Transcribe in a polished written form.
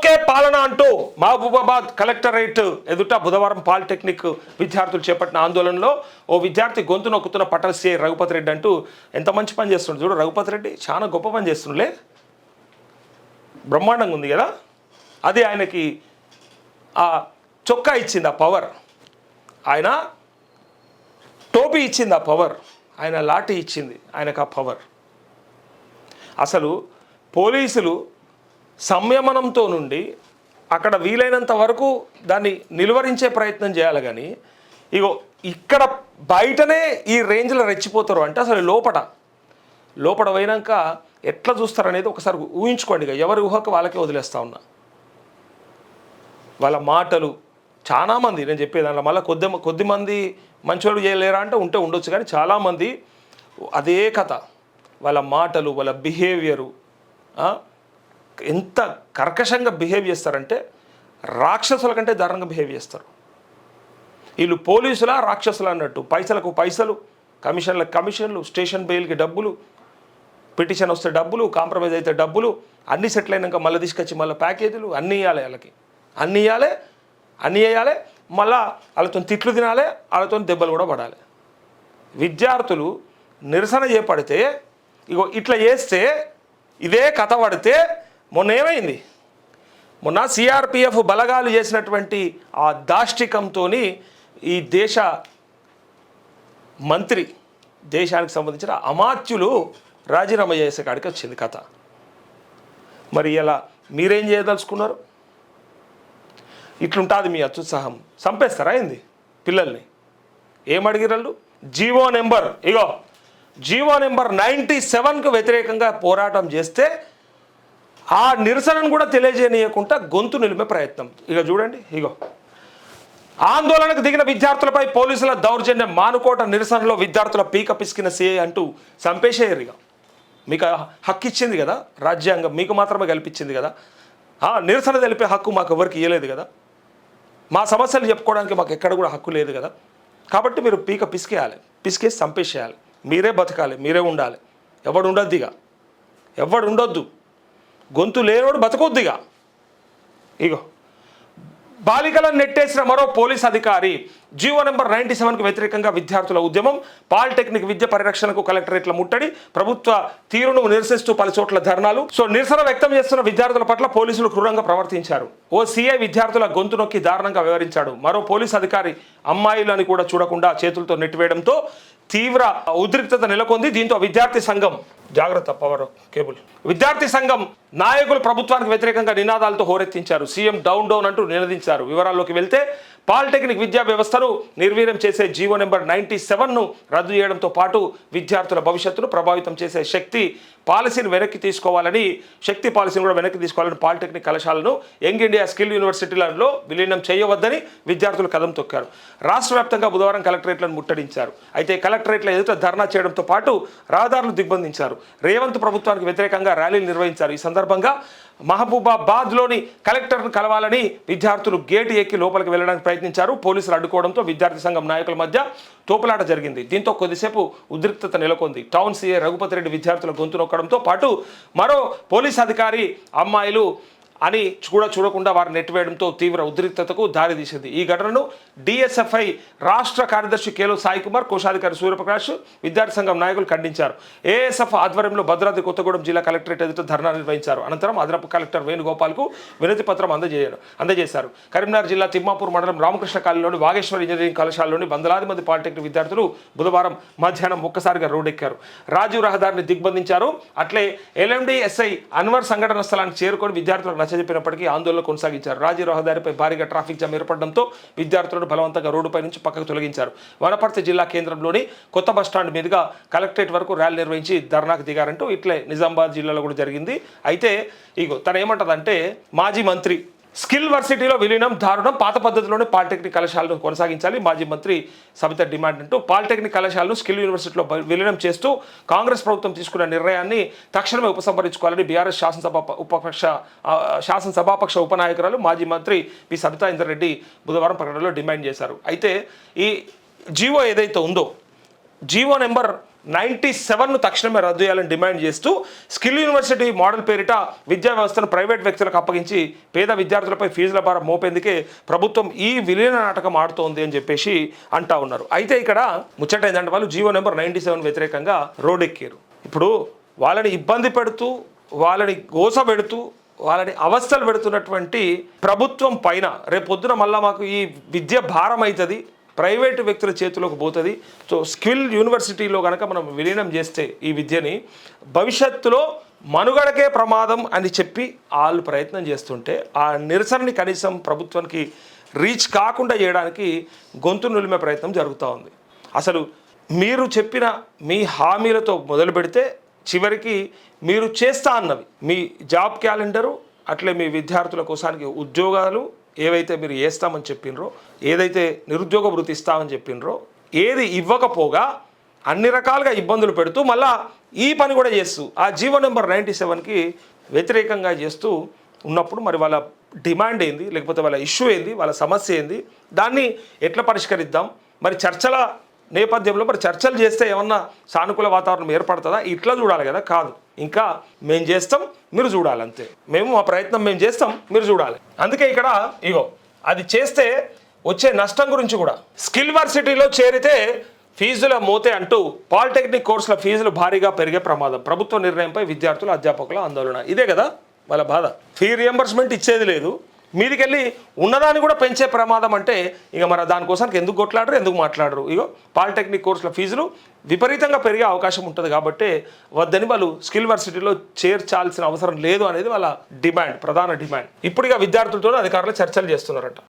మాకే పాలన అంటూ మహబూబాబాద్ కలెక్టరేట్ ఎదుట బుధవారం పాలిటెక్నిక్ విద్యార్థులు చేపట్టిన ఆందోళనలో ఓ విద్యార్థి గొంతు నొక్కుతున్న పట్టణ సిఐ రఘుపతి రెడ్డి అంటూ ఎంత మంచి పని చేస్తుండే చూడు. రఘుపతి రెడ్డి చాలా గొప్ప పని చేస్తుండలే, బ్రహ్మాండంగా ఉంది కదా. అది ఆయనకి ఆ చొక్కా ఇచ్చింది, ఆ పవర్. ఆయన టోపీ ఇచ్చింది, ఆ పవర్. ఆయన లాఠీ ఇచ్చింది ఆయనకు ఆ పవర్. అసలు పోలీసులు సంయమనంతో నుండి అక్కడ వీలైనంత వరకు దాన్ని నిలువరించే ప్రయత్నం చేయాలి. కానీ ఇగో ఇక్కడ బయటనే ఈ రేంజ్లో రెచ్చిపోతారు అంటే అసలు లోపట పోయినాక ఎట్లా చూస్తారనేది ఒకసారి ఊహించుకోండి. ఇక ఎవరి ఊహకు వాళ్ళకే వదిలేస్తూ ఉన్నా. వాళ్ళ మాటలు చాలామంది, నేను చెప్పేదానిలో మళ్ళీ కొద్దిమంది మంచోళ్ళు చేయలేరా అంటే ఉంటే ఉండొచ్చు, కానీ చాలామంది అదే కథ. వాళ్ళ మాటలు, వాళ్ళ బిహేవియరు ఎంత కర్కశంగా బిహేవ్ చేస్తారంటే రాక్షసుల కంటే దారుణంగా బిహేవ్ చేస్తారు. వీళ్ళు పోలీసులా రాక్షసులు అన్నట్టు, పైసలకు పైసలు, కమిషన్లకు కమిషన్లు, స్టేషన్ బెయిల్కి డబ్బులు, పిటిషన్ వస్తే డబ్బులు, కాంప్రమైజ్ అయితే డబ్బులు, అన్నీ సెటిల్ అయినాక మళ్ళీ తీసుకొచ్చి మళ్ళీ ప్యాకేజీలు అన్నీ ఇవ్వాలి. వాళ్ళకి అన్నీ వేయాలి. మళ్ళీ వాళ్ళతో తిట్లు తినాలి, వాళ్ళతో దెబ్బలు కూడా పడాలి. విద్యార్థులు నిరసన చేపడితే ఇగో ఇట్లా చేస్తే ఇదే కథ పడితే మొన్న ఏమైంది? మొన్న సిఆర్పిఎఫ్ బలగాలు చేసినటువంటి ఆ దాష్టికంతో ఈ దేశ మంత్రి, దేశానికి సంబంధించిన అమాత్యులు రాజీనామా చేసే కాడికి వచ్చింది కథ. మరి ఇలా మీరేం చేయదలుచుకున్నారు? ఇట్లుంటుంది మీ అత్యుత్సాహం. చంపేస్తారా ఏంది పిల్లల్ని? ఏమడిగిరళ్ళు? జీవో నెంబర్ 97కు వ్యతిరేకంగా పోరాటం చేస్తే ఆ నిరసనను కూడా తెలియజేయనీయకుండా గొంతు నిలిపే ప్రయత్నం. ఇక చూడండి, ఆందోళనకు దిగిన విద్యార్థులపై పోలీసుల దౌర్జన్యం, మానుకోట నిరసనలో విద్యార్థుల పీక పిసికిన సిఐ అంటూ చంపేసేయరు. ఇక మీకు హక్కు ఇచ్చింది కదా రాజ్యాంగం, మీకు మాత్రమే కల్పించింది కదా. నిరసన తెలిపే హక్కు మాకు ఎవరికి ఇవ్వలేదు కదా. మా సమస్యలు చెప్పుకోవడానికి మాకు ఎక్కడ కూడా హక్కు లేదు కదా. కాబట్టి మీరు పీక పిసికేయాలి, పిసికేసి చంపేసేయాలి. మీరే బతకాలి, మీరే ఉండాలి. ఎవడు ఉండొద్దు. గొంతు లేనోడు బతకొద్దిగా. బాలికలను నెట్టేసిన మరో పోలీస్ అధికారి. జీవో నెంబర్ 97కు వ్యతిరేకంగా విద్యార్థుల ఉద్యమం, పాలిటెక్నిక్ విద్య పరిరక్షణకు కలెక్టరేట్ల ముట్టడి, ప్రభుత్వ తీరును నిరసిస్తూ పలు చోట్ల ధర్నాలు. నిరసన వ్యక్తం చేస్తున్న విద్యార్థుల పట్ల పోలీసులు క్రూరంగా ప్రవర్తించారు. ఓ సీఐ విద్యార్థుల గొంతు నొక్కి దారుణంగా వ్యవహరించాడు. మరో పోలీస్ అధికారి అమ్మాయిలని కూడా చూడకుండా చేతులతో నెట్టివేయడంతో తీవ్ర ఉద్రిక్తత నెలకొంది. దీంతో విద్యార్థి సంఘం విద్యార్థి సంఘం నాయకులు ప్రభుత్వానికి వ్యతిరేకంగా నినాదాలతో హోరెత్తించారు. సీఎం డౌన్ అంటూ నినదించారు. వివరాల్లోకి వెళ్తే పాలిటెక్నిక్ విద్యా వ్యవస్థను నిర్వీర్యం చేసే జీవో నెంబర్ 97ను రద్దు చేయడంతో పాటు విద్యార్థుల భవిష్యత్తును ప్రభావితం చేసే శక్తి పాలసీని వెనక్కి తీసుకోవాలని పాలిటెక్నిక్ కళాశాలను యంగ్ ఇండియా స్కిల్ యూనివర్సిటీలలో విలీనం చేయవద్దని విద్యార్థులు కదం తొక్కారు. రాష్ట్ర వ్యాప్తంగా బుధవారం కలెక్టరేట్లను ముట్టడించారు. అయితే కలెక్టరేట్ల ఎదుట ధర్నా చేయడంతో పాటు రహదారులు దిగ్బంధించారు. రేవంత్ ప్రభుత్వానికి వ్యతిరేకంగా ర్యాలీలు నిర్వహించారు. ఈ సందర్భంగా మహబూబాబాద్లోని కలెక్టర్ను కలవాలని విద్యార్థులు గేటు ఎక్కి లోపలికి వెళ్ళడానికి ప్రయత్నించారు. పోలీసులు అడ్డుకోవడంతో విద్యార్థి సంఘం నాయకుల మధ్య తోపులాట జరిగింది. దీంతో కొద్దిసేపు ఉద్రిక్తత నెలకొంది. టౌన్ సీఏ రఘుపతి రెడ్డి విద్యార్థుల గొంతు నొక్కడంతో పాటు మరో పోలీస్ అధికారి అమ్మాయిలు అని కూడా చూడకుండా వారిని నెట్టివేయడంతో తీవ్ర ఉద్రిక్తతకు దారితీసింది. ఈ ఘటనను డిఎస్ఎఫ్ఐ రాష్ట్ర కార్యదర్శి కేలో సాయి కుమార్, కోశాధికారి సూర్యప్రకాష్, విద్యార్థి సంఘం నాయకులు ఖండించారు. ఏఎస్ఎఫ్ ఆధ్వర్యంలో భద్రాద్రి కొత్తగూడెం జిల్లా కలెక్టరేట్ ఎదుట ధర్నా నిర్వహించారు. అనంతరం అదనపు కలెక్టర్ వేణుగోపాల్కు వినతి పత్రం అందజేశారు. కరీంనగర్ జిల్లా తిమ్మాపూర్ మండలం రామకృష్ణ కాలనీలోని వాగేశ్వర ఇంజనీరింగ్ కళాశాలలోని వందలాది మంది పాలిటెక్నిక్ విద్యార్థులు బుధవారం మధ్యాహ్నం ఒక్కసారిగా రోడ్డెక్కారు. రాజీవ్ రహదారిని దిగ్బంధించారు. అట్లే ఎల్ఎండి ఎస్ఐ అన్వర్ సంఘటన స్థలానికి చేరుకొని విద్యార్థులకు చెప్పినప్పటికీ ఆందోళన కొనసాగించారు. రాజీవ్ రహదారిపై భారీగా ట్రాఫిక్ జామ్ ఏర్పడడంతో విద్యార్థులను బలవంతంగా రోడ్డుపై నుంచి పక్కకు తొలగించారు. వనపర్తి జిల్లా కేంద్రంలోని కొత్త బస్టాండ్ మీదుగా కలెక్టరేట్ వరకు ర్యాలీ నిర్వహించి ధర్నాకు దిగారంటూ ఇట్లే నిజామాబాద్ జిల్లాలో కూడా జరిగింది. అయితే తను ఏమంటదంటే, మాజీ మంత్రి స్కిల్ వర్సిటీలో విలీనం దారుణం, పాత పద్ధతిలోనే పాలిటెక్నిక్ కళాశాలను కొనసాగించాలి మాజీ మంత్రి సబిత డిమాండ్ అంటూ పాలిటెక్నిక్ కళాశాలను స్కిల్ యూనివర్సిటీలో విలీనం చేస్తూ కాంగ్రెస్ ప్రభుత్వం తీసుకున్న నిర్ణయాన్ని తక్షణమే ఉపసంహరించుకోవాలని బీఆర్ఎస్ శాసనసభాపక్ష ఉపనాయకురాలు మాజీ మంత్రి పి సబితా ఇందర్ రెడ్డి బుధవారం ప్రకటనలో డిమాండ్ చేశారు. అయితే ఈ జీవో ఏదైతే ఉందో జీవో నెంబర్ 97ను తక్షణమే రద్దు చేయాలని డిమాండ్ చేస్తూ స్కిల్ యూనివర్సిటీ మోడల్ పేరిట విద్యా వ్యవస్థను ప్రైవేట్ వ్యక్తులకు అప్పగించి పేద విద్యార్థులపై ఫీజుల భారం మోపేందుకే ప్రభుత్వం ఈ విలీన నాటకం ఆడుతోంది అని చెప్పేసి అంటా ఉన్నారు. అయితే ఇక్కడ ముచ్చట ఏంటంటే వాళ్ళు జీవో నెంబర్ 97 వ్యతిరేకంగా రోడ్డెక్కారు. ఇప్పుడు వాళ్ళని ఇబ్బంది పెడుతూ వాళ్ళని గోసపెడుతూ వాళ్ళని అవస్థలు పెడుతున్నటువంటి ప్రభుత్వం పైన రేపొద్దున మళ్ళీ మాకు ఈ విద్య భారం అవుతుంది, ప్రైవేటు వ్యక్తుల చేతిలోకి పోతుంది. సో స్కిల్ యూనివర్సిటీలో కనుక మనం విలీనం చేస్తే ఈ విద్యని భవిష్యత్తులో మనుగడకే ప్రమాదం అని చెప్పి వాళ్ళు ప్రయత్నం చేస్తుంటే ఆ నిరసనని కనీసం ప్రభుత్వానికి రీచ్ కాకుండా చేయడానికి గొంతు నులిమే ప్రయత్నం జరుగుతూ ఉంది. అసలు మీరు చెప్పిన మీ హామీలతో మొదలు పెడితే చివరికి మీరు చేస్తా అన్నవి మీ జాబ్ క్యాలెండరు, అట్లే మీ విద్యార్థుల కోసానికి ఉద్యోగాలు ఏవైతే మీరు వేస్తామని చెప్పినరో, ఏదైతే నిరుద్యోగ వృత్తి ఇస్తామని చెప్పినరో, ఏది ఇవ్వకపోగా అన్ని రకాలుగా ఇబ్బందులు పెడుతూ మళ్ళా ఈ పని కూడా చేస్తూ ఆ జీవో నెంబర్ 97కి వ్యతిరేకంగా చేస్తూ ఉన్నప్పుడు మరి వాళ్ళ డిమాండ్ ఏంది, లేకపోతే వాళ్ళ ఇష్యూ ఏంది, వాళ్ళ సమస్య ఏంది, దాన్ని ఎట్లా పరిష్కరిద్దాం, మరి చర్చల నేపథ్యంలో మరి చర్చలు చేస్తే ఏమన్నా సానుకూల వాతావరణం ఏర్పడుతుందా, ఇట్లా చూడాలి కదా. కాదు, ఇంకా మేము చేస్తాం మీరు చూడాలి, అంతే. మేము మా ప్రయత్నం మేము చేస్తాం మీరు చూడాలి. అందుకే ఇక్కడ ఇగో అది చేస్తే వచ్చే నష్టం గురించి కూడా స్కిల్ యూనివర్సిటీలో చేరితే ఫీజుల మోతే అంటూ పాలిటెక్నిక్ కోర్సుల ఫీజులు భారీగా పెరిగే ప్రమాదం, ప్రభుత్వ నిర్ణయంపై విద్యార్థుల అధ్యాపకుల ఆందోళన. ఇదే కదా వాళ్ళ బాధ. ఫీ రియంబర్స్మెంట్ ఇచ్చేది లేదు, మీదికెళ్ళి ఉన్నదాన్ని కూడా పెంచే ప్రమాదం. అంటే ఇక మరి దానికోసానికి ఎందుకు కొట్లాడరు, ఎందుకు మాట్లాడరు? ఇగో పాలిటెక్నిక్ కోర్సుల ఫీజులు విపరీతంగా పెరిగే అవకాశం ఉంటుంది కాబట్టి వద్దని వాళ్ళు స్కిల్ యూనివర్సిటీలో చేర్చాల్సిన అవసరం లేదు అనేది వాళ్ళ డిమాండ్, ప్రధాన డిమాండ్. ఇప్పుడు ఇక విద్యార్థులతో అధికారులు చర్చలు చేస్తున్నారట.